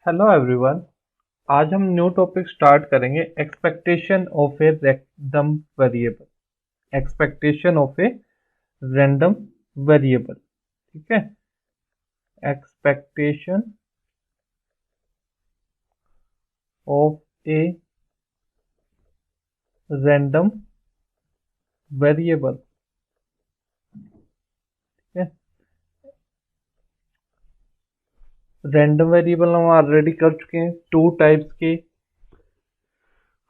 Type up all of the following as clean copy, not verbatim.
Hello everyone. आज हम new topic start करेंगे expectation of a random variable. Expectation of a random variable. ठीक है। Expectation of a random variable. ठीक है। रैंडम वेरिएबल हम ऑलरेडी कर चुके हैं, टू टाइप्स के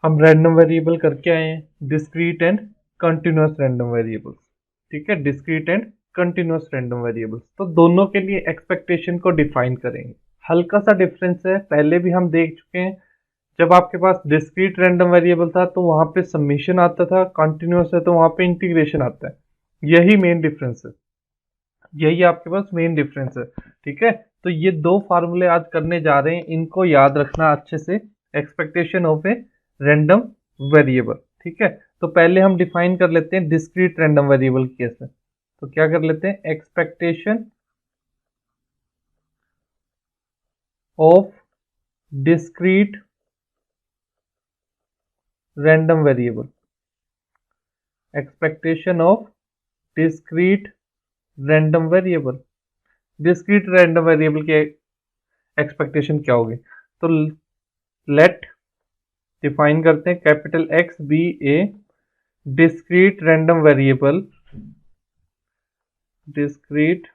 हम रैंडम वेरिएबल करके आए हैं, discrete and continuous random variables. ठीक है, discrete and continuous random variables. तो दोनों के लिए एक्सपेक्टेशन को डिफाइन करेंगे। हल्का सा डिफरेंस है, पहले भी हम देख चुके हैं। जब आपके पास डिस्क्रीट रैंडम वेरिएबल था तो वहां पे समीशन आता था, कंटिन्यूअस है तो वहां पे इंटीग्रेशन आता है। यही मेन डिफरेंस है, यही आपके पास मेन डिफरेंस है। ठीक है, तो ये दो फार्मूले आज करने जा रहे हैं, इनको याद रखना अच्छे से। Expectation of a random variable. ठीक है, तो पहले हम डिफाइन कर लेते हैं डिस्क्रीट रैंडम वेरिएबल केस में। तो क्या कर लेते हैं, expectation of discrete random variable. Expectation of discrete random variable. Discrete random variable की एक्सपेक्टेशन क्या होगी, तो लेट डिफाइन करते हैं capital X be a discrete random variable. Discrete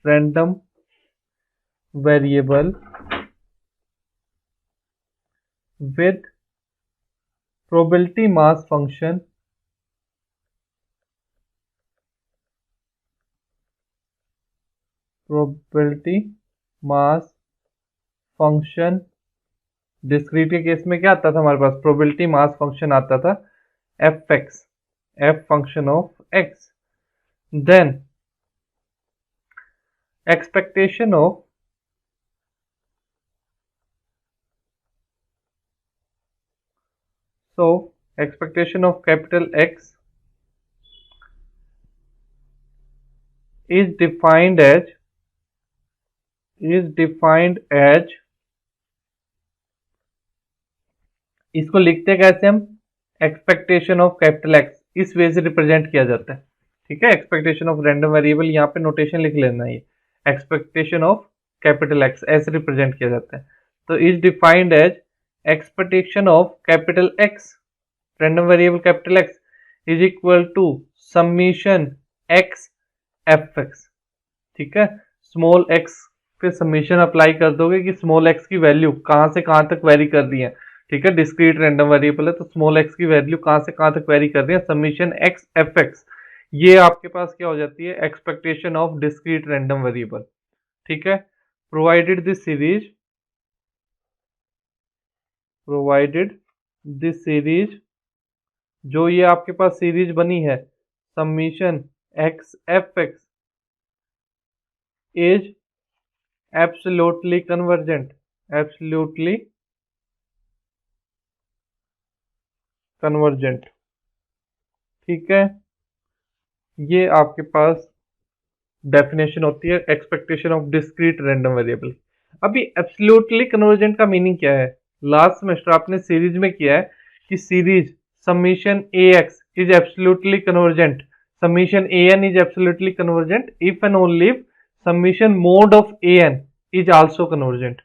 random variable with probability mass function probability mass function। डिस्क्रीट के case में क्या आता था हमारे पास, प्रोबेबिलिटी मास फंक्शन आता था f x, f function of x. Then expectation of expectation of capital X is defined as इसको लिखते कैसे हम, एक्सपेक्टेशन ऑफ कैपिटल एक्स इस वे से रिप्रेजेंट किया जाता है। ठीक है, एक्सपेक्टेशन ऑफ रैंडम वेरिएबल, यहाँ पे नोटेशन लिख लेना, ये एक्सपेक्टेशन ऑफ कैपिटल एक्स ऐसे रिप्रेजेंट किया जाता है। तो is defined as expectation of capital X, random variable capital X is equal to summation x f x. ठीक है, स्मॉल एक्स पे समीशन अप्लाई कर दोगे कि स्मॉल एक्स की वैल्यू कहां से कहां तक वेरी कर रही है। ठीक है, डिस्क्रीट रैंडम वेरिएबल है तो स्मॉल एक्स की वैल्यू कहां से कहां तक वेरी कर रही है, समीशन एक्स एफ एक्स। ये आपके पास क्या हो जाती है, expectation of discrete random variable. ठीक है, प्रोवाइडेड दिस सीरीज जो ये आपके पास सीरीज बनी है, summation x f x is absolutely convergent. ठीक है, ये आपके पास डेफिनेशन होती है expectation of discrete random variable. अभी एब्सोल्युटली कन्वर्जेंट का मीनिंग क्या है, लास्ट सेमेस्टर आपने सीरीज में किया है कि series summation a x is absolutely convergent, summation a n is absolutely convergent if and only summation mod of a n is also convergent.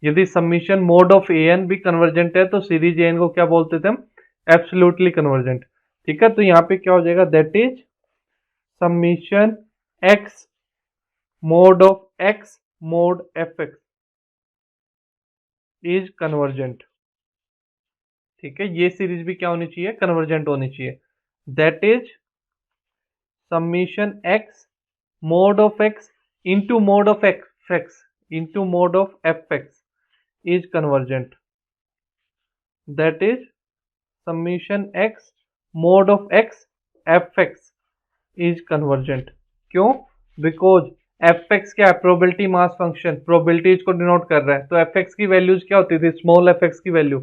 यदि summation mod of a n भी convergent है तो series A N को क्या बोलते थे हम, absolutely convergent. ठीक है, तो यहाँ पे क्या हो जाएगा, that is summation x mode of x mode F x is convergent. ठीक है, ये सीरीज भी क्या होनी चाहिए, कन्वर्जेंट होनी चाहिए। That is summation x mode of x into mode of x into mode of F x is convergent. That is summation x mode of x f x is convergent. क्यों, because F x क्या है, probability mass function, probabilities को denote कर रहा है। तो F x की values क्या होती थी, स्मॉल एफ एक्स की वैल्यू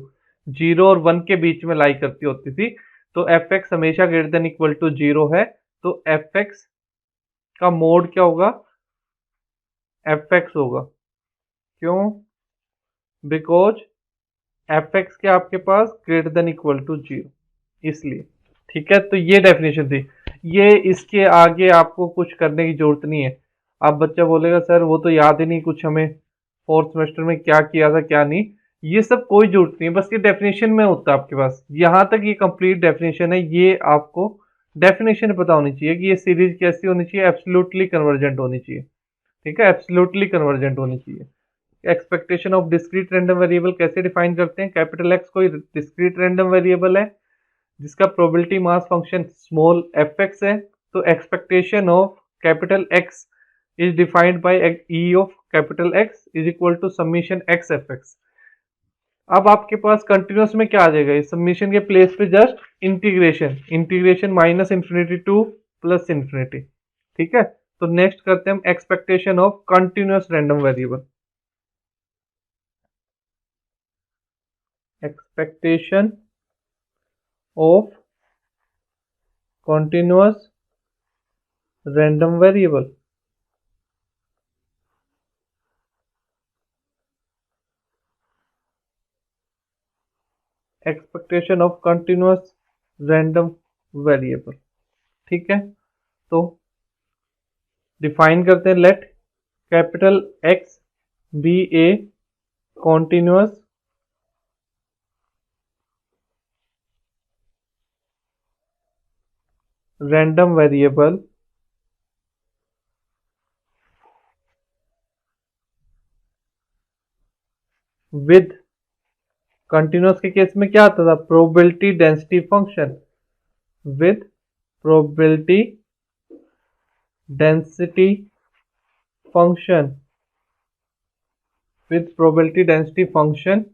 0 और 1 के बीच में लाई करती होती थी। तो एफ एक्स हमेशा ग्रेटर देन इक्वल टू 0 है, तो एफ एक्स का मोड क्या होगा, एफ एक्स होगा। क्यों? बिकॉज एफ एक्स के आपके पास ग्रेटर देन इक्वल टू 0, इसलिए। ठीक है, तो ये डेफिनेशन थी। ये इसके आगे आपको कुछ करने की जरूरत नहीं है। अब बच्चा बोलेगा सर वो तो याद ही नहीं कुछ हमें, फोर्थ सेमेस्टर में क्या किया था क्या नहीं। ये सब कोई जरूरत नहीं है, बस ये डेफिनेशन में होता है आपके पास। यहाँ तक ये कंप्लीट डेफिनेशन है, ये आपको डेफिनेशन पता होनी चाहिए कि ये सीरीज कैसी होनी चाहिए, एब्सोल्युटली कन्वर्जेंट होनी चाहिए। ठीक है, एब्सोल्युटली कन्वर्जेंट होनी चाहिए। Expectation of discrete random variable कैसे डिफाइन करते हैं? कैपिटल एक्स कोई डिस्क्रीट रैंडम वेरिएबल है जिसका probability mass function small f x है, तो expectation of capital X is defined by E of capital X is equal to summation x f x. अब आपके पास कंटिन्यूस में क्या आ जाएगा? इस समीशन के प्लेस पे just integration, integration minus infinity to plus infinity. ठीक है, तो नेक्स्ट करते हैं हम expectation of continuous random variable. Expectation of continuous random variable। Expectation of continuous random variable. ठीक है, तो डिफाइन करते हैं, let capital X be a continuous random variable with, continuous के केस में क्या आता था? Probability density function with probability density function, with probability density function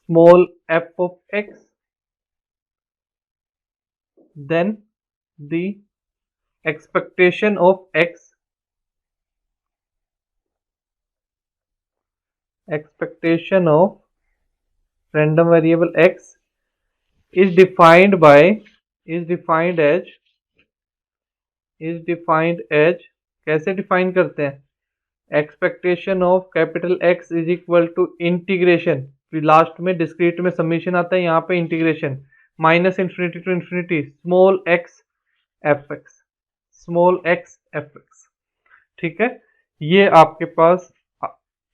small f of x, then the expectation of x, expectation of random variable x is defined by, is defined as, is defined as, कैसे define करते हैं? Expectation of capital X is equal to integration, last में discrete में summation आता है, यहाँ पे integration minus infinity to infinity small x f x, small x f x. ठीक है, ये आपके पास,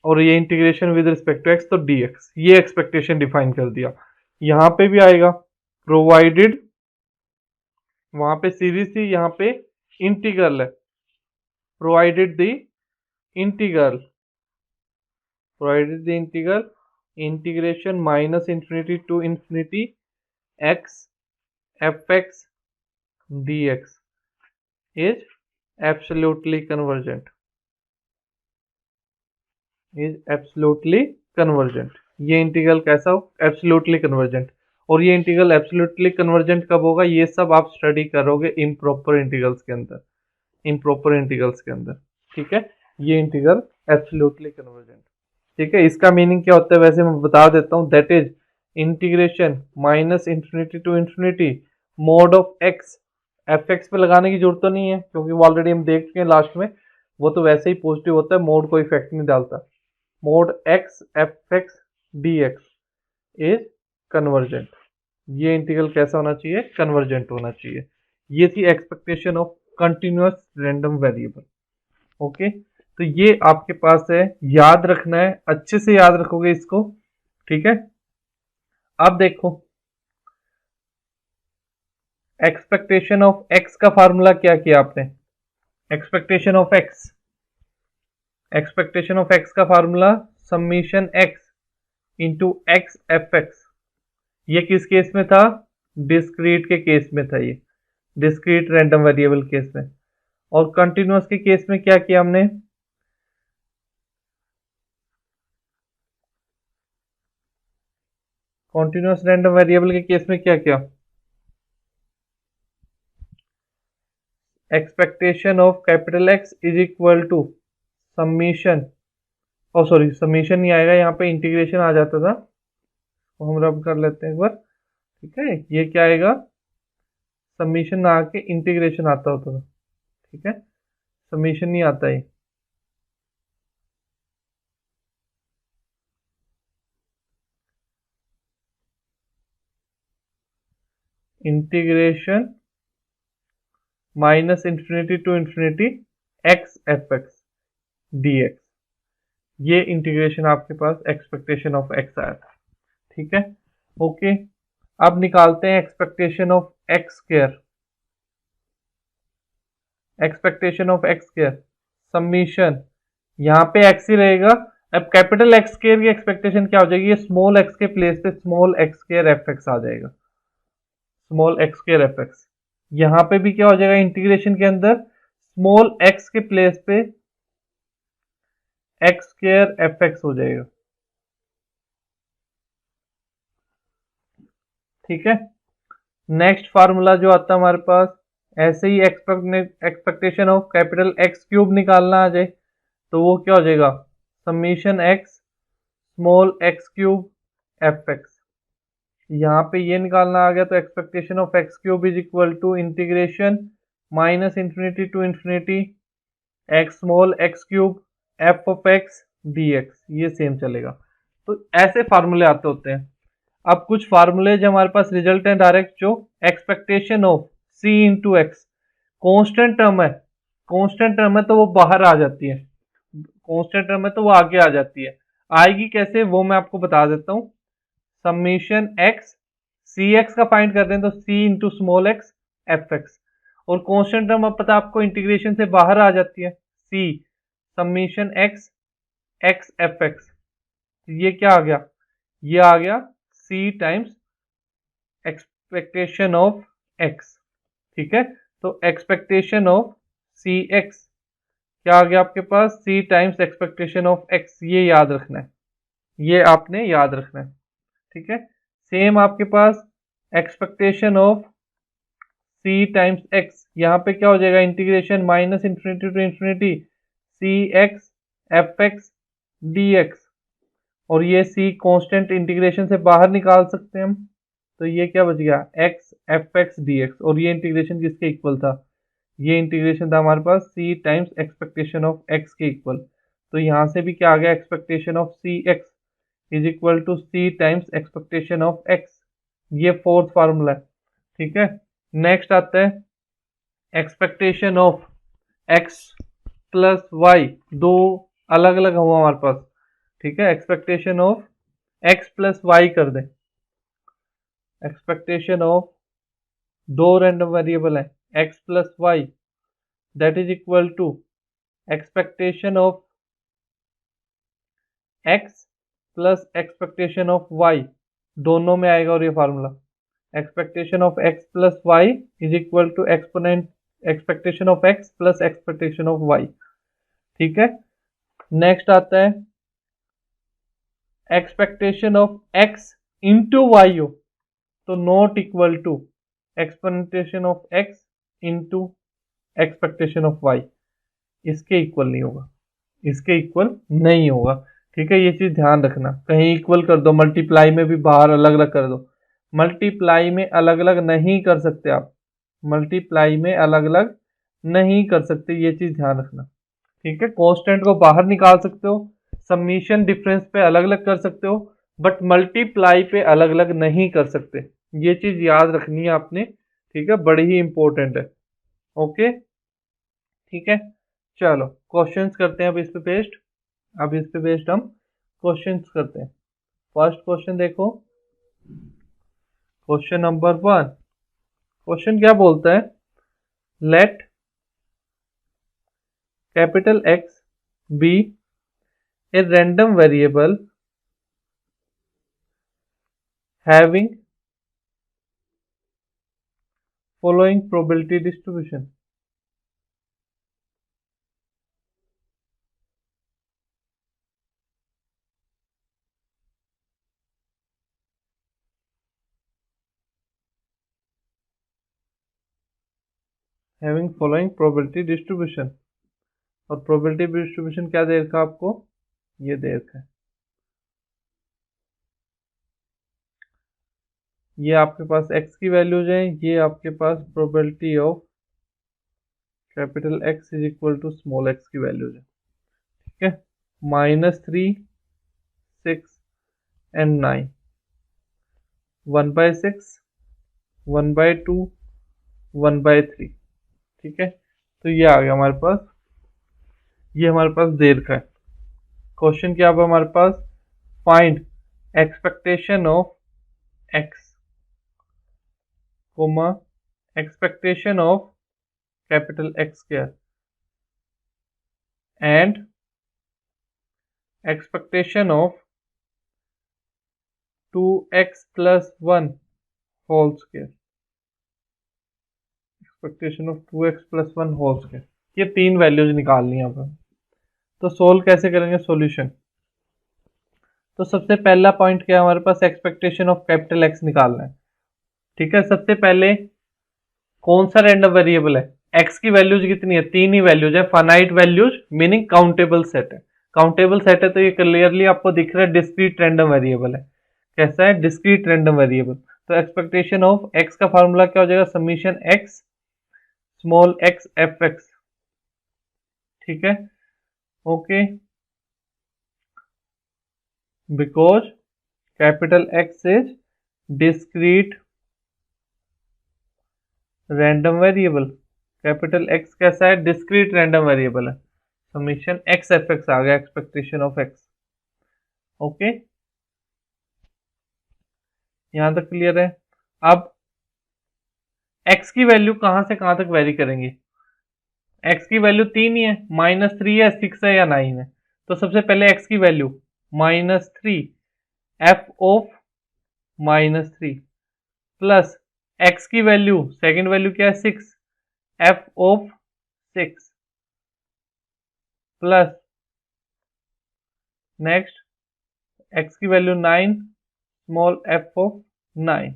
और ये integration with respect to x, तो डी एक्स, ये एक्सपेक्टेशन डिफाइन कर दिया। यहाँ पे भी आएगा प्रोवाइडेड, वहां पे सीरीज थी, यहाँ पे इंटीग्रल है, provided the integral, provided the integral integration minus infinity to infinity x fx dx is absolutely convergent, is absolutely convergent। ये इंटीग्रल कैसा हो? Absolutely convergent. और ये इंटीग्रल एब्सोल्युटली कन्वर्जेंट कब होगा? ये सब आप स्टडी करोगे इम्प्रॉपर इंटीग्रल्स के अंदर, इम्प्रॉपर इंटीग्रल्स के अंदर। ठीक है, ये इंटीग्रल एब्सोल्युटली कन्वर्जेंट। ठीक है, इसका मीनिंग क्या होता है वैसे मैं बता देता हूँ, that is integration minus infinity to infinity mod of x, f x पे लगाने की जरूरत तो नहीं है क्योंकि वो ऑलरेडी हम देख चुके हैं लास्ट में, वो तो वैसे ही पॉजिटिव होता है, मोड कोई इफेक्ट नहीं डालता। Mode x f x d x is convergent. ये इंटीग्रल कैसा होना चाहिए? कन्वर्जेंट होना चाहिए। ये थी expectation of continuous random variable. Okay, तो ये आपके पास है, याद रखना है, अच्छे से याद रखोगे इसको। ठीक है, अब देखो एक्सपेक्टेशन ऑफ एक्स का फार्मूला क्या किया आपने? Expectation of x, expectation of x का formula summation x into x f x. ये किस केस में था? डिस्क्रीट के केस में था, ये डिस्क्रीट रैंडम वेरिएबल केस में। और कंटिन्यूअस के केस में क्या किया हमने? कॉन्टिन्यूस रैंडम वेरिएबल के केस में क्या किया? Expectation of capital X is equal to summation, oh sorry summation नहीं आएगा यहाँ पे, इंटीग्रेशन आ जाता था, तो हम रब कर लेते हैं एक बार। ठीक है, ये क्या आएगा? समीशन ना आके इंटीग्रेशन आता होता था। ठीक है, समीशन नहीं आता है, integration minus infinity to infinity x f x d x, ये इंटीग्रेशन आपके पास एक्सपेक्टेशन ऑफ एक्स आया था। ठीक है, ओके। अब निकालते हैं expectation of x square. Expectation of x square summation, यहाँ पे एक्स ही रहेगा। अब कैपिटल एक्स स्क्वायर की एक्सपेक्टेशन क्या हो जाएगी, ये स्मॉल एक्स के प्लेस पे small x square f x आ जाएगा, small x square f x. यहाँ पे भी क्या हो जाएगा इंटीग्रेशन के अंदर, स्मॉल एक्स के प्लेस पे एक्स स्क्वायर एफ एक्स हो जाएगा। ठीक है, नेक्स्ट फार्मूला जो आता है हमारे पास, ऐसे ही expectation of capital x cube निकालना आ जाए तो वो क्या हो जाएगा, summation x small x cube f x. यहाँ पे ये निकालना आ गया तो expectation of x cube is equal to integration minus infinity to infinity x small x cube f of x d x, ये सेम चलेगा। तो ऐसे फार्मूले आते होते हैं। अब कुछ फार्मूले जो हमारे पास रिजल्ट है डायरेक्ट, जो expectation of c into x, constant term है, कॉन्स्टेंट टर्म है तो वो बाहर आ जाती है, कॉन्स्टेंट टर्म है तो वो आगे आ जाती है। आएगी कैसे वो मैं आपको बता देता हूँ। समीशन एक्स, सी एक्स का फाइंड कर रहे हैं तो c into small x f x, और कॉन्स्टेंट टर्म अब पता आपको इंटीग्रेशन से बाहर आ जाती है, c summation x x f x. ये क्या आ गया, ये आ गया c times expectation of x. ठीक है, तो एक्सपेक्टेशन ऑफ सी एक्स क्या आ गया आपके पास, c times expectation of x, ये याद रखना है, ये आपने याद रखना है। ठीक है, सेम आपके पास expectation of c times x, यहाँ पे क्या हो जाएगा integration minus infinity to infinity c x f x d x, और ये सी कांस्टेंट इंटीग्रेशन से बाहर निकाल सकते हैं हम, तो ये क्या बच गया x f x d x, और ये इंटीग्रेशन किसके इक्वल था, ये इंटीग्रेशन था हमारे पास c times expectation of x के इक्वल। तो यहाँ से भी क्या आ गया, expectation of c x is equal to c times expectation of x, ये फोर्थ फार्मूला है। ठीक है, नेक्स्ट आता है expectation of x plus y, दो अलग अलग हुआ हमारे पास। ठीक है, expectation of x plus y कर दें, एक्सपेक्टेशन ऑफ दो रैंडम वेरिएबल है x plus y, that is equal to expectation of x plus expectation of y, दोनों में आएगा और ये formula expectation of x plus y is equal to exponent expectation of x plus expectation of y. ठीक है, next आता है expectation of x into y हो तो not equal to expectation of x into expectation of y, इसके equal नहीं होगा, इसके इक्वल नहीं होगा। ठीक है, ये चीज ध्यान रखना, कहीं इक्वल कर दो मल्टीप्लाई में भी बाहर अलग अलग कर दो, मल्टीप्लाई में अलग अलग नहीं कर सकते आप, मल्टीप्लाई में अलग अलग नहीं कर सकते, ये चीज ध्यान रखना। ठीक है, कांस्टेंट को बाहर निकाल सकते हो, समीशन डिफरेंस पे अलग अलग कर सकते हो, बट मल्टीप्लाई पे अलग अलग नहीं कर सकते, ये चीज याद रखनी है आपने। ठीक है, बड़ी ही इंपॉर्टेंट है। ओके, ठीक है, चलो क्वेश्चंस करते हैं अब इस पे बेस्ड, अब इस पे बेस्ड हम क्वेश्चंस करते हैं। फर्स्ट क्वेश्चन देखो, क्वेश्चन नंबर 1, क्वेश्चन क्या बोलता है, let capital X be a random variable having following probability distribution. Having following probability distribution, और probability distribution क्या दे रखा आपको, ये दे रखा है, ये आपके पास x की वैल्यूज है, ये आपके पास probability of capital X is equal to small x की वैल्यूज है। ठीक है, -3 6 एंड 9, 1/6 1/2 1/3। ठीक है, तो ये आ गया हमारे पास, ये हमारे पास देर का है। क्वेश्चन क्या हुआ हमारे पास, find expectation of x comma expectation of capital x square and expectation of 2x + 1 whole square, expectation of 2x + 1 whole square. ये तीन वैल्यूज निकालनी है अब। तो सोल्व कैसे करेंगे सॉल्यूशन। तो सबसे पहला पॉइंट क्या है हमारे पास, एक्सपेक्टेशन ऑफ कैपिटल एक्स निकालना है। ठीक है, सबसे पहले कौन सा रैंडम वेरिएबल है, एक्स की वैल्यूज कितनी है, तीन ही वैल्यूज है, finite values meaning countable set है। काउंटेबल सेट है तो ये क्लियरली आपको दिख रहा है डिस्क्रीट रैंडम वेरिएबल है। कैसा है, डिस्क्रीट रैंडम वेरिएबल। तो एक्सपेक्टेशन ऑफ एक्स का फार्मूला क्या हो जाएगा, summation x small x f x. ठीक है, okay, because capital X is discrete random variable. Capital x कैसा है, डिस्क्रीट रैंडम वेरिएबल है। समीशन एक्स एफ एक्स आ गया एक्सपेक्टेशन ऑफ एक्स। ओके, यहां तक क्लियर है। अब एक्स की वैल्यू कहां से कहां तक वेरी करेंगे, एक्स की वैल्यू तीन ही है, -3 है, 6 है या 9 है। तो सबसे पहले एक्स की value -3 F of -3 plus x की वैल्यू सेकेंड वैल्यू क्या है 6 F of 6 plus next x की वैल्यू 9 स्मॉल एफ ऑफ 9।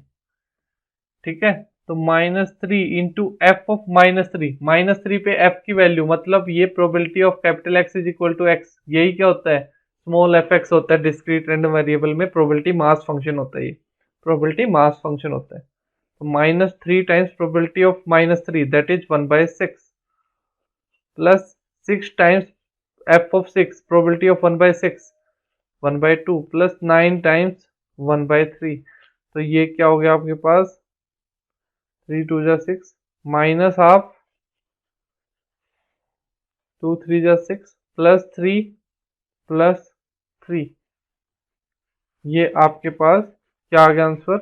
ठीक है, तो -3 इंटू एफ ऑफ -3 पे एफ की वैल्यू, मतलब ये probability of capital X is equal to x, यही क्या होता है, स्मॉल एफ एक्स होता है। डिस्क्रीट रैंडम वेरिएबल में प्रोबेबिलिटी मास फंक्शन होता है, ये प्रोबेबिलिटी मास फंक्शन होता है। तो -3 times probability of -3 that is 1/6 plus 6 times F of 6 probability of 1/6 1/2 plus 9 times 1/3। तो ये क्या हो गया आपके पास, 3 2 जा 6 माइनस हाफ 2 3 जा 6 प्लस 3 प्लस 3। ये आपके पास क्या आ गया आंसर,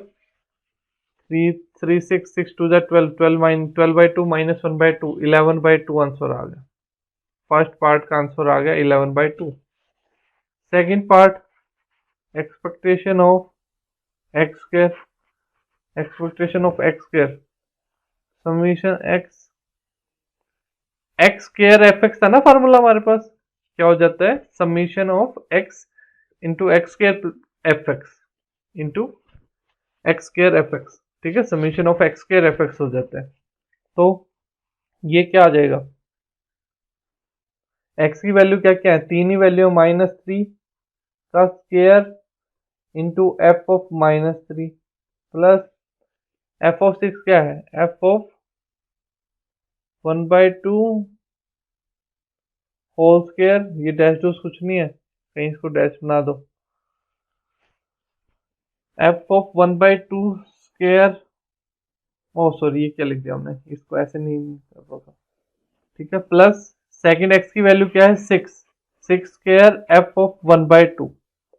3 3 6 6 2 जा 12 12/2 -1/2 11/2 आंसर आ गया। फर्स्ट पार्ट का आंसर आ गया 11/2। Second part expectation of x square, expectation of x square summation x x square f x था ना फार्मूला हमारे पास, क्या हो जाता है summation of x into x square f x into x square f x. ठीक है, summation of x square f x हो जाता है। तो ये क्या आ जाएगा, एक्स की वैल्यू क्या क्या है, तीन ही वैल्यू -3 का square into f of -3 plus f of 6 क्या है, एफ ऑफ 1/2 होल स्क्वायर। ये डैश डूस कुछ नहीं है, कहीं इसको डैश बना दो, f of 1/2 square, oh sorry ये क्या लिख दिया हमने, इसको ऐसे नहीं कर रहा था। ठीक है, प्लस सेकंड एक्स की वैल्यू क्या है 6 6 square f of 1/2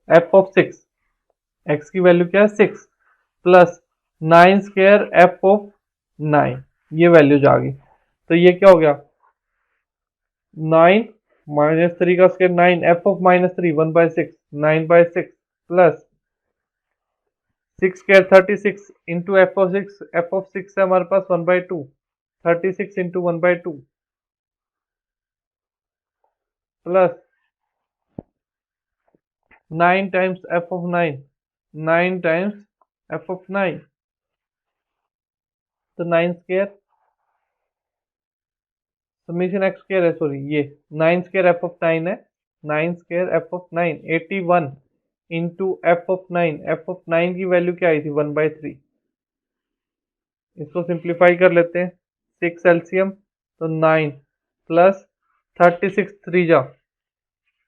F of 6 x की वैल्यू क्या है 6 प्लस 9 स्क्वायर एफ ऑफ 9। ये वैल्यूज आ गई। तो ये क्या हो गया 9 -3 का square 9 F of -3 1/6 9/6 plus 6 square 36 into f of 6 है हमारे पास 1/2 36 into 1/2 plus 9 times F of 9 9 times F of 9, तो 9 स्क्वायर समीशन एक्स स्क्वायर है, सॉरी ये 9 स्क्वायर एफ ऑफ 9 है, 9 square f of 9 81 into f of 9, F of 9 की value क्या आई थी 1/3। इसको सिंप्लीफाई कर लेते हैं, 6 एलसीएम तो 9 प्लस 36 3 जा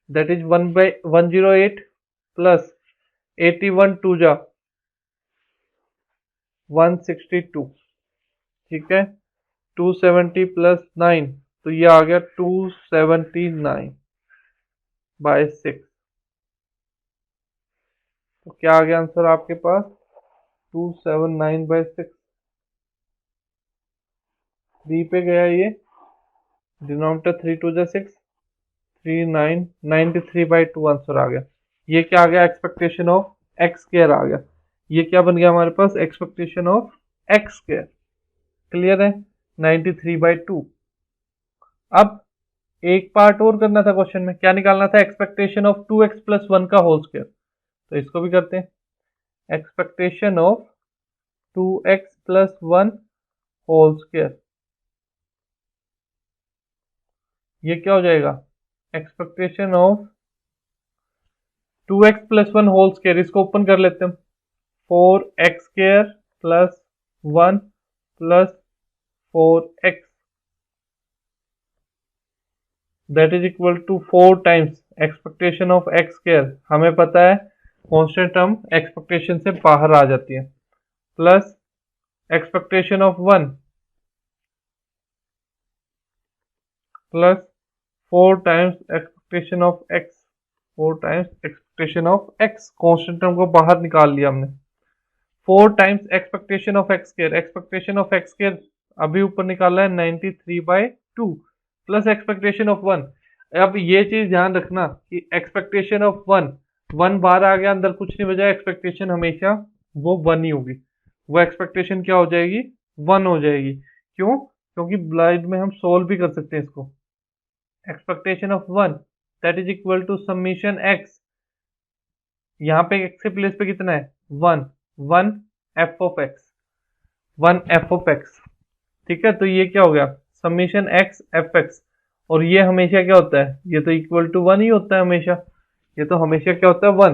दैट इज 1/108 प्लस 81 2 जा 162, ठीक है। 270 प्लस 9, तो ये आ गया 279/6। तो क्या आ गया आंसर आपके पास? 279/6। 3 पे गया ये, डिनोमिनेटर 3 2 जा 6, 93/2 आंसर आ गया। ये क्या आ गया? एक्सपेक्टेशन ऑफ एक्स स्क्वायर आ गया। ये क्या बन गया हमारे पास? Expectation of x square. Clear है? 93/2। अब एक पार्ट और करना था क्वेश्चन में, क्या निकालना था? एक्सपेक्टेशन ऑफ 2x+1 का होल स्क्वायर। तो इसको भी करते हैं। Expectation of 2x+1 whole square, ये क्या हो जाएगा? Expectation of 2x+1 whole square, इसको ओपन कर लेते हैं। 4x² + 1 + 4x, that is equal to 4 times expectation of x square. हमें पता है कॉन्स्टेंट टर्म एक्सपेक्टेशन से बाहर आ जाती है, plus expectation of 1 plus 4 times expectation of x, 4 times expectation of x. Constant term को बाहर निकाल लिया हमने। 4 times expectation of x square, expectation of x square अभी ऊपर निकाला है 93/2, प्लस एक्सपेक्टेशन ऑफ 1। अब ये चीज ध्यान रखना कि एक्सपेक्टेशन ऑफ 1 बाहर आ गया, अंदर कुछ नहीं बचा। एक्सपेक्टेशन हमेशा वो 1 ही होगी, वो एक्सपेक्टेशन क्या हो जाएगी? 1 हो जाएगी। क्यों? क्योंकि ब्लाइंड में हम सोल्व भी कर सकते हैं इसको। Expectation of 1 that is equal to summation x, यहाँ पे एक्स के प्लेस पे कितना है? 1 1 F of x, 1 F of x, ठीक है। तो ये क्या हो गया? Summation x f x. और ये हमेशा क्या होता है? ये तो इक्वल टू 1 ही होता है हमेशा। ये तो हमेशा क्या होता है? 1।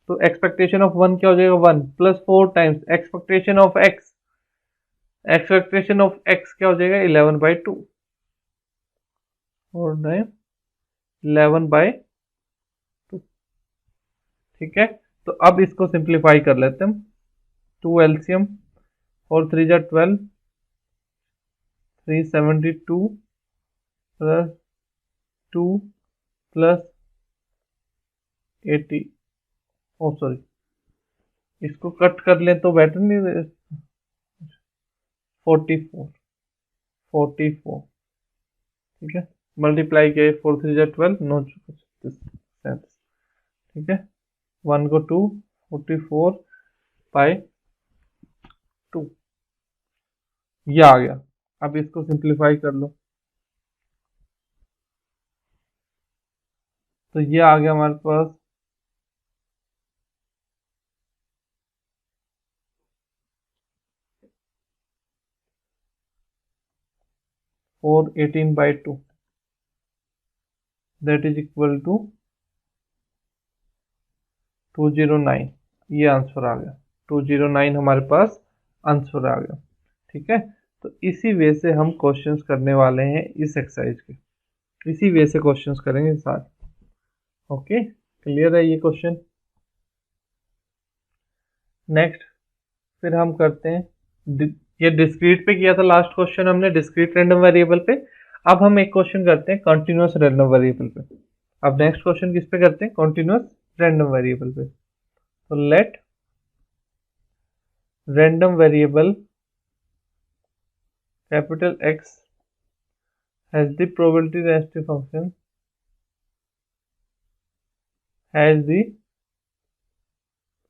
तो एक्सपेक्टेशन ऑफ 1 क्या हो जाएगा? 1 plus 4 times expectation of x, expectation of x क्या हो जाएगा? 11/2, और 11/2, ठीक है। तो अब इसको सिंप्लीफाई कर लेते हैं हम। 2 एलसीएम, 4 3 जा 12, 372 प्लस 2 प्लस 80, ओ सॉरी, इसको कट कर लें तो बेटर नहीं? 44 44, ठीक है। मल्टीप्लाई किया, 4 3 जा 12, 9 36, ठीक है। 1 को 2, 44/2, ये आ गया। अब इसको सिंप्लीफाई कर लो, तो ये आ गया हमारे पास 418/2, दैट इज इक्वल टू 209। ये आंसर आ गया, 209 हमारे पास आंसर आ गया, ठीक है। तो इसी वे से हम क्वेश्चंस करने वाले हैं इस एक्सरसाइज के, इसी वे से क्वेश्चंस करेंगे साथ। ओके, क्लियर है ये क्वेश्चन? नेक्स्ट फिर हम करते हैं, ये डिस्क्रीट पे किया था लास्ट क्वेश्चन हमने, डिस्क्रीट रैंडम वेरिएबल पे। अब हम एक क्वेश्चन करते हैं कंटिन्यूअस रैंडम वेरिएबल पे। अब नेक्स्ट क्वेश्चन किस पे करते हैं? कंटिन्यूअस रैंडम वेरिएबल पे। तो let random variable capital X has the probability density function, has the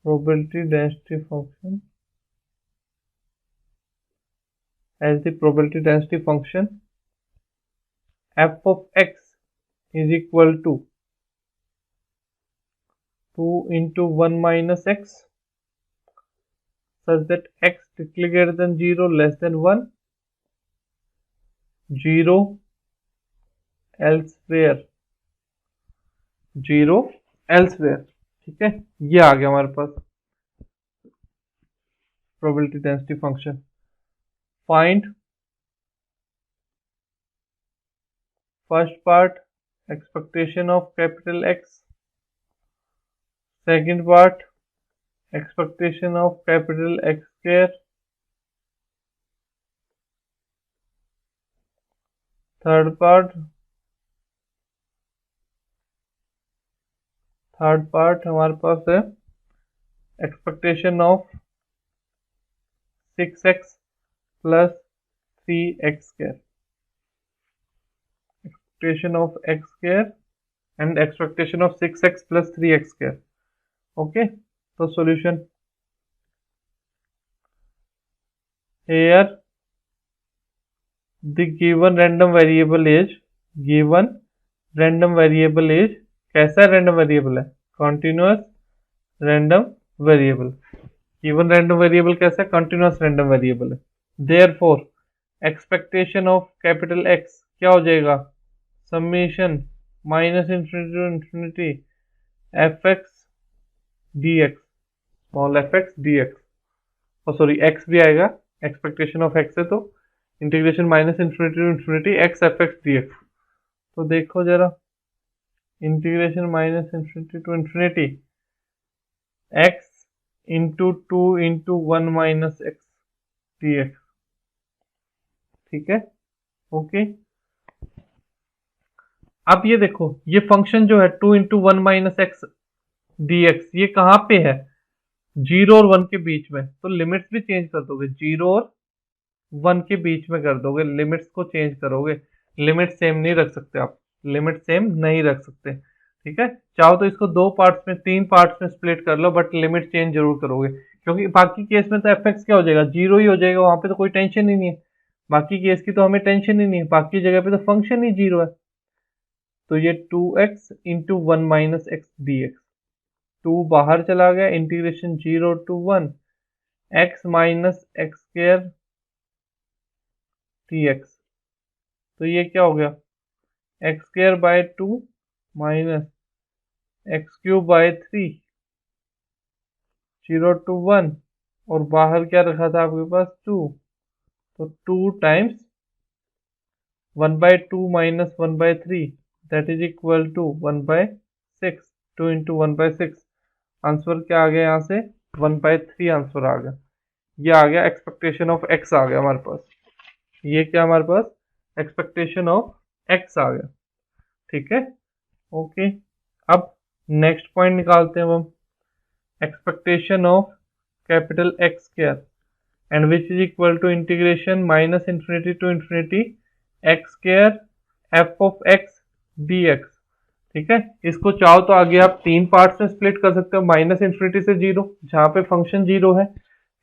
probability density function, has the probability density function f of x is equal to 2 into 1 minus x, such that x strictly greater than 0, less than 1, 0 elsewhere, 0 elsewhere, ठीक है। ये आ गया हमारे पास probability density function। find first part expectation of capital X, second part expectation of capital X square, third part हमारे पास है expectation of 6x plus 3x square, expectation of x square and expectation of 6x plus 3x square. Okay, तो solution here the given random variable is कैसा random variable है? continuous random variable। given random variable कैसा है? continuous random variable है। therefore expectation of capital X क्या हो जाएगा? summation minus infinity to infinity fx dx, small fx dx, और सॉरी x भी आएगा, एक्सपेक्टेशन ऑफ x है तो integration minus infinity to infinity x f x d x. तो देखो जरा, integration minus infinity to infinity x into 2 × 1 minus x d x. ठीक है, ओके। अब ये देखो, ये फंक्शन जो है 2 × 1 माइनस एक्स डी एक्स, ये कहाँ पे है? 0 और 1 के बीच में। तो लिमिट्स भी चेंज कर दोगे, 0 और 1 के बीच में कर दोगे, लिमिट्स को चेंज करोगे। लिमिट सेम नहीं रख सकते आप, लिमिट सेम नहीं रख सकते। ठीक है, चाहो तो इसको 2 पार्ट्स में 3 पार्ट्स में स्प्लिट कर लो, बट लिमिट चेंज जरूर करोगे, क्योंकि बाकी केस में तो एफ एक्स क्या हो जाएगा? 0 ही हो जाएगा, वहां पे तो कोई टेंशन ही नहीं है। बाकी केस की तो हमें टेंशन ही नहीं है, बाकी जगह पे तो फंक्शन ही 0 है। तो ये 2x × 1 minus x d x, 2 बाहर चला गया, integration 0 to 1 x minus x square dx। तो ये क्या हो गया? X square by 2 minus x cube by 3, 0 to 1, और बाहर क्या रखा था आपके पास? 2, तो 2 times 1/2 minus 1/3 that is equal to 1/6, 2 × 1/6। Answer क्या आ गया यहाँ से? 1/3 आंसर आ गया। ये आ गया एक्सपेक्टेशन ऑफ x आ गया हमारे पास। ये क्या हमारे पास? एक्सपेक्टेशन ऑफ x आ गया। ठीक है, ओके। अब नेक्स्ट पॉइंट निकालते हैं हम, expectation of capital X square and which is equal to integration minus infinity to infinity x square f of x d x. ठीक है, इसको चाहो तो आगे आप 3 पार्ट्स में स्प्लिट कर सकते हो, माइनस इन्फिनिटी से 0 जहां पे फंक्शन 0 है,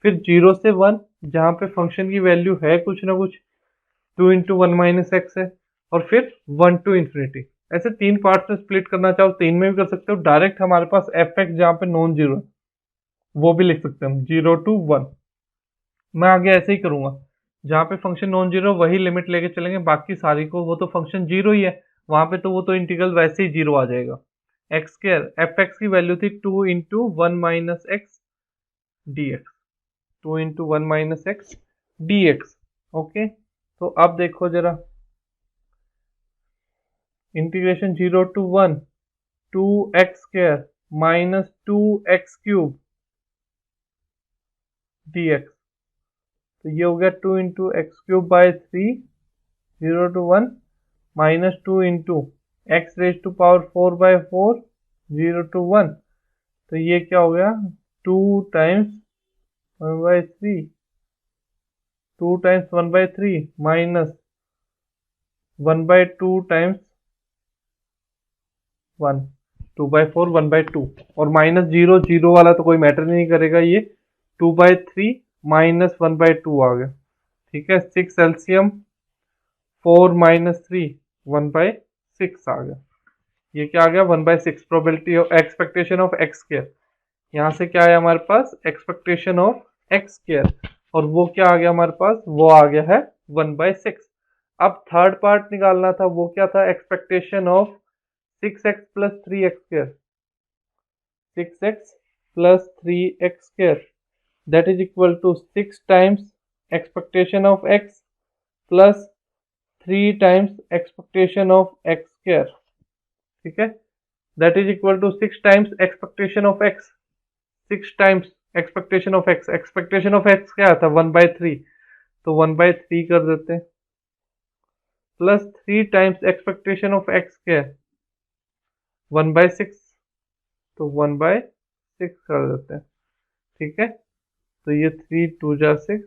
फिर 0 से 1 जहां पे फंक्शन की वैल्यू है कुछ ना कुछ, 2 × 1 माइनस एक्स है, और फिर 1 to इन्फिनिटी। ऐसे 3 पार्ट्स में स्प्लिट करना चाहो 3 में भी कर सकते हो। डायरेक्ट हमारे पास एफ एक्स जहाँ पे नॉन जीरो है वो भी लिख सकते हैं हम, 0 to 1। मैं आगे ऐसे ही करूंगा, जहाँ पे फंक्शन नॉन जीरो वही लिमिट लेके चलेंगे, बाकी सारी को, वो तो फंक्शन 0 ही है वहां पे, तो वो तो इंटीग्रल वैसे ही 0 आ जाएगा। एक्स स्क्वायर एफ एक्स की वैल्यू थी 2 × 1 minus x d x, 2 × 1 minus x d x. Okay, तो अब देखो जरा, integration 0 to 1 2x square minus 2x cube dx। तो ये हो गया 2 × x cube by 3, 0 to 1 minus 2 × x raise to power 4/4, 0 to 1। तो ये क्या हो गया? 2 टाइम्स 1/3, 2 टाइम्स 1/3 माइनस 1/2 टाइम्स 1, 2/4 1/2, और माइनस 0 0 वाला तो कोई मैटर नहीं करेगा, ये 2/3 माइनस 1/2 आ गया। ठीक है, 6 एलसीएम 4 माइनस 3 1/6 आ गया। ये क्या आ गया? 1/6 probability of expectation of x square. यहाँ से क्या है हमारे पास? एक्सपेक्टेशन ऑफ एक्स स्क्वायर, और वो क्या आ गया हमारे पास? वो आ गया है 1/6। अब थर्ड पार्ट निकालना था, वो क्या था? Expectation of 6x plus 3x square, 6x plus 3x square that is equal to 6 times expectation of x plus 3 times expectation of x square। ठीक है, that is equal to 6 times expectation of x, 6 times expectation of x, expectation of x क्या था? 1/3, तो 1/3 कर देते हैं। Plus 3 times expectation of x क्या है 1/6, तो 1/6 कर देते हैं। ठीक है, तो ये 3 2 जा 6,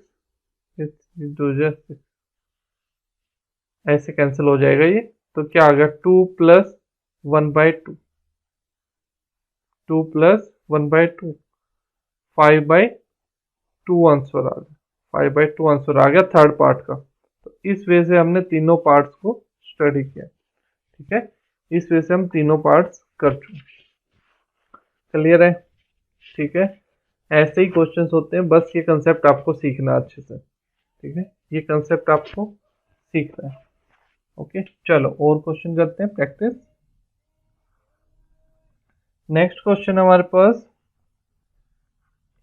ये 3 2 जा 6, ऐसे कैंसिल हो जाएगा ये। तो क्या आ गया 2 + 1/2, 2 + 1/2, 5/2 आंसर आ गया, 5/2 आंसर आ गया थर्ड पार्ट का। तो इस वे से हमने तीनों पार्ट्स को स्टडी किया। ठीक है, इस वे से हम तीनों पार्ट्स कर चुके। क्लियर है? ठीक है, ऐसे ही क्वेश्चंस होते हैं, बस ये कंसेप्ट आपको सीखना है अच्छे से। ठीक है, ये कंसेप्ट आपको सीखना है। ओके, चलो और क्वेश्चन करते हैं प्रैक्टिस। नेक्स्ट क्वेश्चन हमारे पास,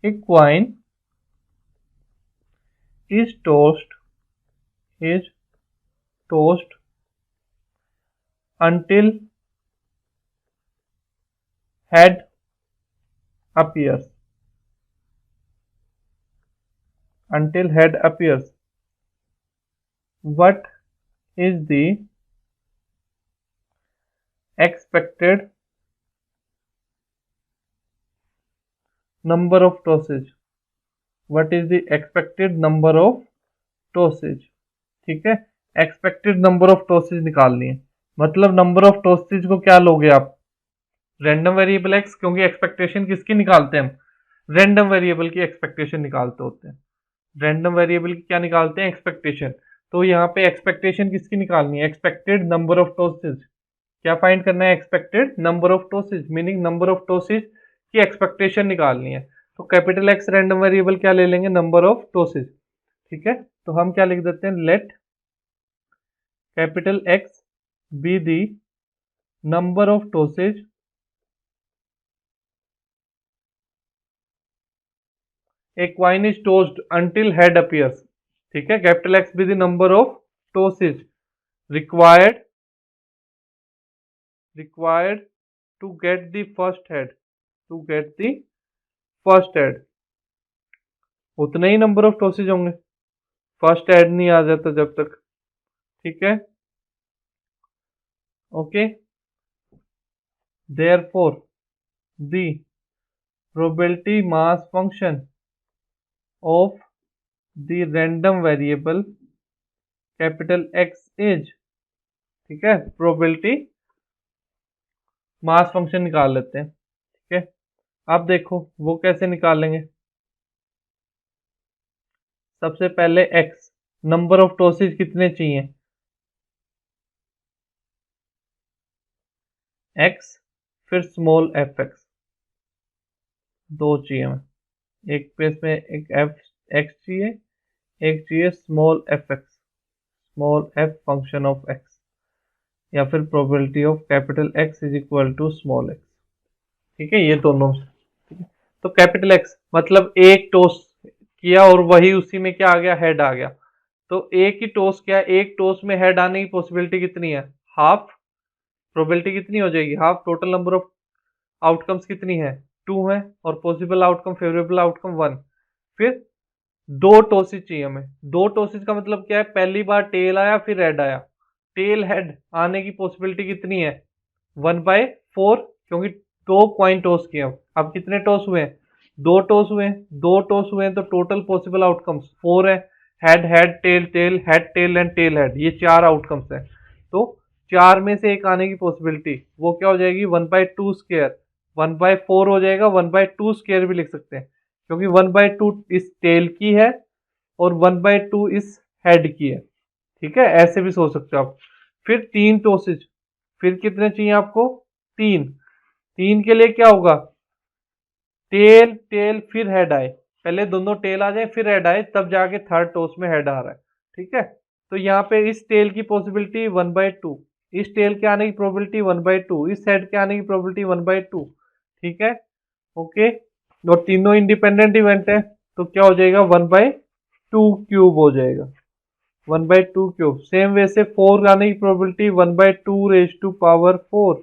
a coin is tossed until head appears, what is the expected number of tosses? What is the expected number of tosses? ठीक है, एक्सपेक्टेड नंबर ऑफ टॉसेज निकालनी है। मतलब नंबर ऑफ टॉसेज को क्या लोगे आप, रैंडम वेरिएबल एक्स, क्योंकि एक्सपेक्टेशन किसकी निकालते हैं हम, रैंडम वेरिएबल की एक्सपेक्टेशन निकालते होते हैं। रैंडम वेरिएबल की क्या निकालते हैं, एक्सपेक्टेशन। तो यहाँ पे एक्सपेक्टेशन किसकी निकालनी है, एक्सपेक्टेड नंबर ऑफ टॉसेज। क्या फाइंड करना है, expected number of tosses, meaning number of tosses की एक्सपेक्टेशन निकालनी है। तो कैपिटल एक्स रैंडम वेरिएबल क्या ले लेंगे, नंबर ऑफ टॉसेज। ठीक है, तो हम क्या लिख देते हैं, let capital X be the number of tosses a coin is tossed until head appears। ठीक है, capital X be the number of tosses required to get the first head, उतने ही नंबर ऑफ टॉसेज होंगे, first head नहीं आ जाता जब तक। ठीक है, okay, therefore the probability mass function of the random variable capital X is, ठीक है, प्रोबेबिलिटी मास फंक्शन निकाल लेते हैं। ठीक है, अब देखो वो कैसे निकालेंगे। सबसे पहले एक्स, नंबर ऑफ टॉसेज कितने चाहिए, एक्स, फिर स्मॉल एफ एक्स, दो चाहिए हमें। एक पे इसमें एक एफ एक्स चाहिए, एक चाहिए small f x, small f function of X, या फिर probability of capital X is equal to small X. ठीक है, ये दोनों। ठीक है, तो कैपिटल एक्स मतलब एक टॉस किया और वही उसी में क्या आ गया, हेड आ गया। तो एक ही टॉस किया, एक टॉस में हेड आने की पॉसिबिलिटी कितनी है, हाफ। प्रोबेबिलिटी कितनी हो जाएगी, half. Total number of outcomes कितनी है, 2 है, और पॉसिबल आउटकम, फेवरेबल आउटकम 1। फिर दो टॉसेज चाहिए हमें। दो टॉसेज का मतलब क्या है, पहली बार टेल आया फिर रेड आया, टेल हेड आने की पॉसिबिलिटी कितनी है, 1/4, क्योंकि दो कॉइन टॉस किए। अब कितने टॉस हुए हैं, दो टॉस हुए हैं, दो टॉस हुए हैं, तो टोटल पॉसिबल आउटकम्स 4 है। Head head tail tail, head tail and tail head, ये 4 आउटकम्स है। तो 4 में से एक आने की पॉसिबिलिटी वो क्या हो जाएगी, 1/2 स्क्वायर, 1/4 हो जाएगा, 1/2 स्क्वायर भी लिख सकते हैं, क्योंकि 1/2 इस टेल की है और 1/2 इस हेड की है। ठीक है, ऐसे भी सोच सकते हो आप। फिर 3 टॉसेज, फिर कितने चाहिए आपको, 3। 3 के लिए क्या होगा, टेल टेल फिर हेड आए, पहले दोनों टेल आ जाए फिर हेड आए, तब जाके थर्ड टॉस में हेड आ रहा है। ठीक है, तो यहाँ पे इस टेल की पॉसिबिलिटी 1/2, इस टेल के आने की प्रोबेबिलिटी 1/2, इस हेड के आने की प्रोबेबिलिटी 1/2। ठीक है, ओके, और तीनों इंडिपेंडेंट इवेंट है, तो क्या हो जाएगा, 1/2 क्यूब हो जाएगा, 1/2 क्यूब। सेम वे से 4 आने की probability 1/2 raised to power 4,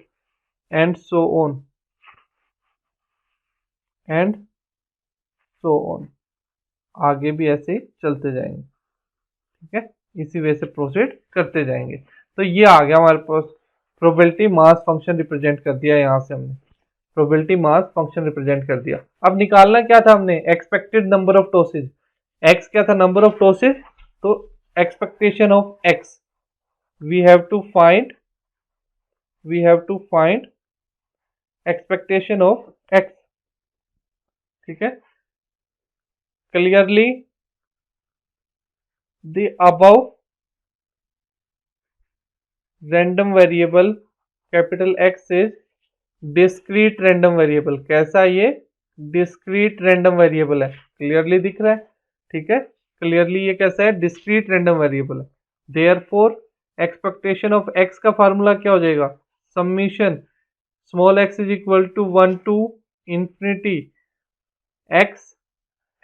and so on, and so on, आगे भी ऐसे ही चलते जाएंगे। ठीक है, इसी वे से प्रोसीड करते जाएंगे। तो ये आ गया हमारे पास, प्रोबेबिलिटी मास फंक्शन रिप्रेजेंट कर दिया यहाँ से हमने, प्रोबेबिलिटी मास फंक्शन रिप्रेजेंट कर दिया। अब निकालना क्या था हमने, expected number of tosses. X क्या था, नंबर ऑफ टॉसेज, तो expectation of X we have to find expectation of x. ठीक है, clearly the above random variable capital X is discrete random variable. कैसा ये, डिस्क्रीट रैंडम वेरिएबल है, clearly दिख रहा है। ठीक है, क्लियरली ये कैसा है, डिस्क्रीट रैंडम वेरिएबल है। देयरफॉर एक्सपेक्टेशन ऑफ एक्स का फार्मूला क्या हो जाएगा, summation small x is equal to 1 to infinity x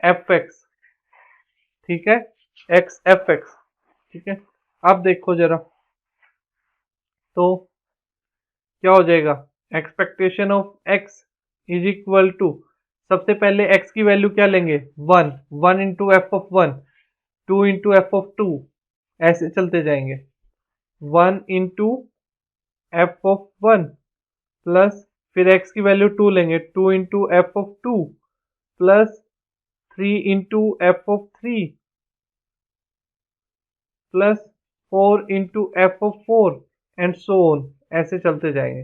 f x. ठीक है, एक्स एफ एक्स। ठीक है, अब देखो जरा, तो क्या हो जाएगा, expectation of X is equal to, सबसे पहले एक्स की वैल्यू क्या लेंगे, 1 into f of 1, 2 into f of 2, ऐसे चलते जाएंगे। 1 इंटू एफ ऑफ 1 प्लस फिर एक्स की वैल्यू 2 लेंगे, 2 into f of 2 plus 3 into f of 3 plus 4 into f of 4 and so on, ऐसे चलते जाएंगे।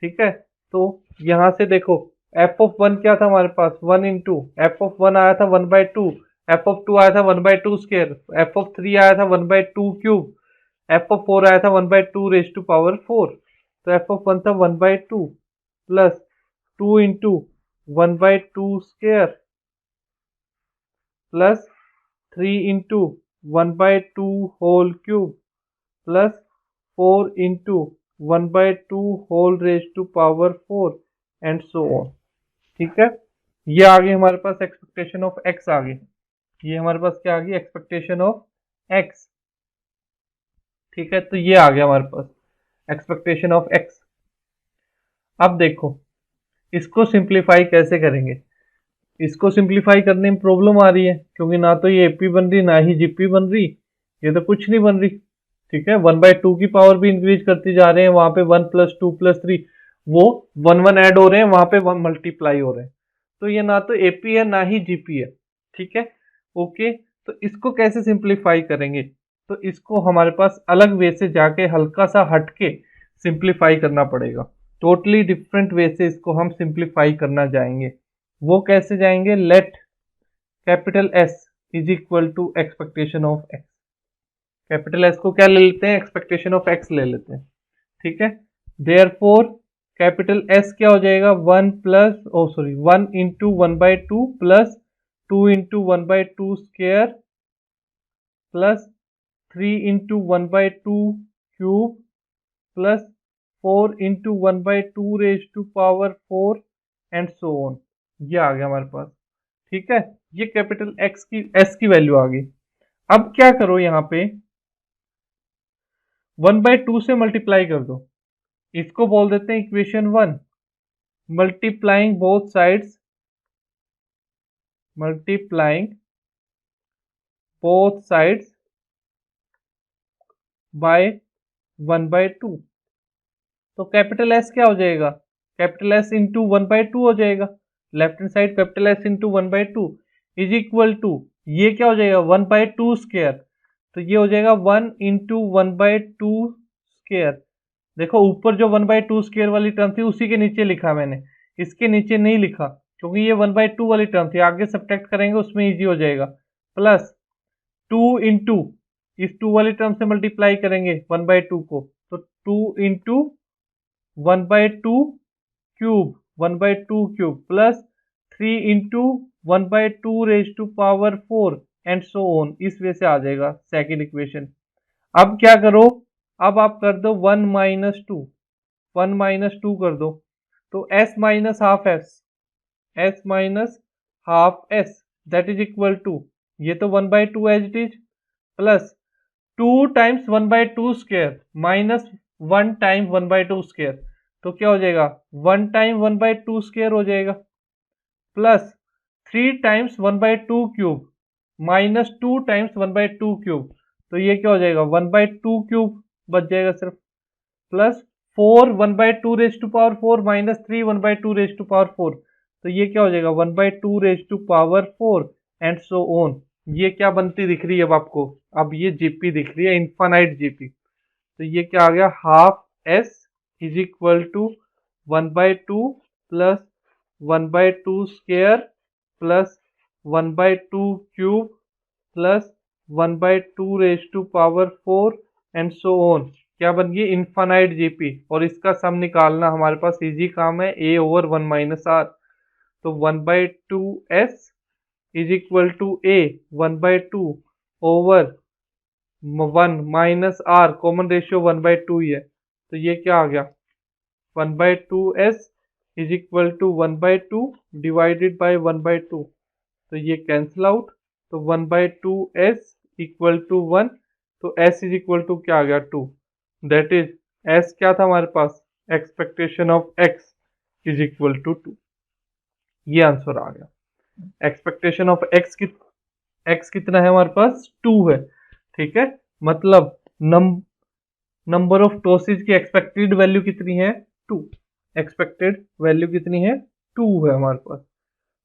ठीक है, तो यहां से देखो एफ ऑफ 1 क्या था हमारे पास, 1 इंटू एफ ऑफ 1 आया था 1/2, एफ ऑफ 2 आया था 1/2 स्क्वायर, एफ ऑफ 3 आया था 1/2 क्यूब, एफ ऑफ 4 आया था 1/2 रेज टू पावर 4। तो एफ ऑफ 1 था 1/2 plus 2 into 1/2 square plus 3 into 1/2 whole cube plus 4 into 1/2 whole raise to power 4 and so on. ठीक है, ये आ गई हमारे पास एक्सपेक्टेशन ऑफ एक्स आ गई, ये हमारे पास क्या आ गई, एक्सपेक्टेशन ऑफ एक्स। ठीक है, तो ये आ गया हमारे पास एक्सपेक्टेशन ऑफ एक्स। अब देखो इसको सिंप्लीफाई कैसे करेंगे, इसको सिंप्लीफाई करने में प्रॉब्लम आ रही है, क्योंकि ना तो ये एपी बन रही ना ही जीपी बन रही, ये तो कुछ नहीं बन रही। ठीक है, 1/2 की पावर भी इंक्रीज करती जा रहे हैं, वहां पे 1 + 2 + 3 वो 1 ऐड हो रहे हैं, वहां पे 1 मल्टीप्लाई हो रहे हैं, तो ये ना तो एपी है ना ही जीपी है। ठीक है, ओके, तो इसको कैसे सिंप्लीफाई करेंगे, तो इसको हमारे पास अलग वे से जाके हल्का सा हटके सिंप्लीफाई करना पड़ेगा, टोटली डिफरेंट वे से इसको हम सिंप्लीफाई करना जाएंगे। वो कैसे जाएंगे, let capital S is equal to expectation of X. Capital S को क्या ले लेते हैं, एक्सपेक्टेशन ऑफ एक्स ले लेते हैं। ठीक है, देयरफॉर कैपिटल एस क्या हो जाएगा, 1 into 1/2 plus 2 into 1/2 square plus 3 into 1/2 cube plus 4 into 1/2 raise to power 4 and so on, ये आ गया हमारे पास। ठीक है, ये कैपिटल एक्स की एस की वैल्यू आ गई। अब क्या करो, यहाँ पे 1/2 से मल्टीप्लाई कर दो, इसको बोल देते हैं equation 1। Multiplying both sides, multiplying both sides by 1/2, तो कैपिटल एस क्या हो जाएगा, कैपिटल एस इंटू 1/2 हो जाएगा, left hand side capital S into 1/2 is equal to, ये क्या हो जाएगा 1/2 स्क्वायर, तो ये हो जाएगा 1 इंटू 1/2 स्क्वायर। देखो ऊपर जो 1/2 स्क्वायर वाली टर्म थी उसी के नीचे लिखा मैंने, इसके नीचे नहीं लिखा, क्योंकि ये 1/2 वाली टर्म थी, आगे सब्ट्रैक्ट करेंगे उसमें इजी हो जाएगा। प्लस 2 इंटू इस 2 वाली टर्म से मल्टीप्लाई करेंगे 1/2 को, तो 2 into 1/2 cube 1/2 cube plus 3 into 1/2 raise to power 4 and so on, इस वे से आ जाएगा सेकंड इक्वेशन। अब क्या करो, अब आप कर दो 1 - 2, 1 - 2 कर दो, तो s minus half s that is equal to, ये तो 1/2 as it is, plus 2 times 1/2 square minus 1 time 1/2 square, तो क्या हो जाएगा 1 टाइम 1/2 स्क्वायर हो जाएगा, plus 3 times 1/2 cube minus 2 times 1/2 cube, तो ये क्या हो जाएगा 1/2 क्यूब बच जाएगा सिर्फ, प्लस 4 1/2 माइनस 3 1/2 तो ये क्या हो जाएगा 1/2 एंड सो ऑन। ये क्या बनती दिख रही है अब आपको, अब ये जीपी दिख रही है, इन्फानाइट जीपी। तो ये क्या आ गया half S is equal to 1/2 plus 1/2 square plus 1/2 cube plus 1/2 and so on. क्या बन गई इन्फानाइट जीपी, और इसका सम निकालना हमारे पास इजी काम है, a ओवर 1 माइनस आर। तो 1/2 S is equal to a 1/2 over 1 minus R, common ratio 1/2 ही है, तो ये क्या आ गया 1/2 S is equal to 1/2 divided by 1/2, तो ये कैंसिल आउट। तो 1/2 एस इक्वल टू 1, तो s इज इक्वल टू क्या आ गया 2, दैट इज s क्या था हमारे पास expectation of x is equal to 2। ये आंसर आ गया। एक्सपेक्टेशन ऑफ x कितना है हमारे पास 2 है, ठीक है, मतलब नंबर ऑफ टॉसेज की एक्सपेक्टेड वैल्यू कितनी है 2, एक्सपेक्टेड वैल्यू कितनी है 2 है हमारे पास।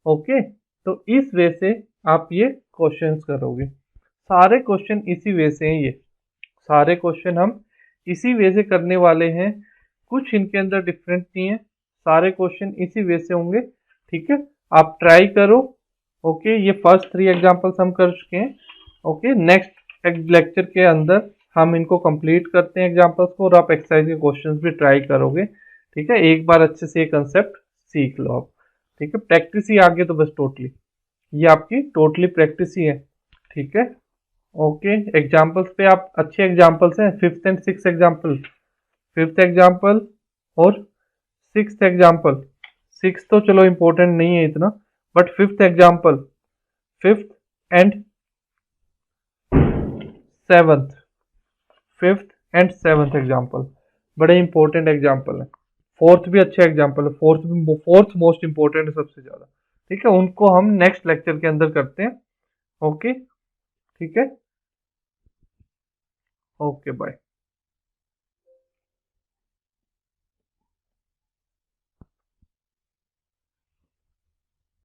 ओके, तो इस वे से आप ये क्वेश्चंस करोगे, सारे क्वेश्चन इसी वे से हैं, ये सारे क्वेश्चन हम इसी वे से करने वाले हैं, कुछ इनके अंदर डिफरेंट नहीं है, सारे क्वेश्चन इसी वे से होंगे, ठीक है, आप ट्राई करो। ओके, ये फर्स्ट 3 एग्जांपल्स हम कर चुके हैं। ओके, नेक्स्ट लेक्चर के अंदर हम इनको कंप्लीट करते हैं एग्जांपल्स को, और आप एक्सरसाइज के क्वेश्चंस भी ट्राई करोगे, ठीक है, एक बार अच्छे से ये कंसेप्ट सीख लो आप, ठीक है, प्रैक्टिस ही आगे तो बस टोटली, ये आपकी टोटली प्रैक्टिस ही है, ठीक है। ओके, एग्जांपल्स पे आप अच्छे एग्जांपल्स हैं, 5th and 6th example, 5th example और 6th एग्जांपल, 6th तो चलो इंपॉर्टेंट नहीं है इतना, but 5th example, 5th and 7th, 5th and 7th example बड़े इंपॉर्टेंट एग्जांपल है, 4th भी अच्छा एग्जांपल है, 4th मोस्ट इंपॉर्टेंट है सबसे ज्यादा, ठीक है, उनको हम नेक्स्ट लेक्चर के अंदर करते हैं। ओके, ठीक है, ओके बाय।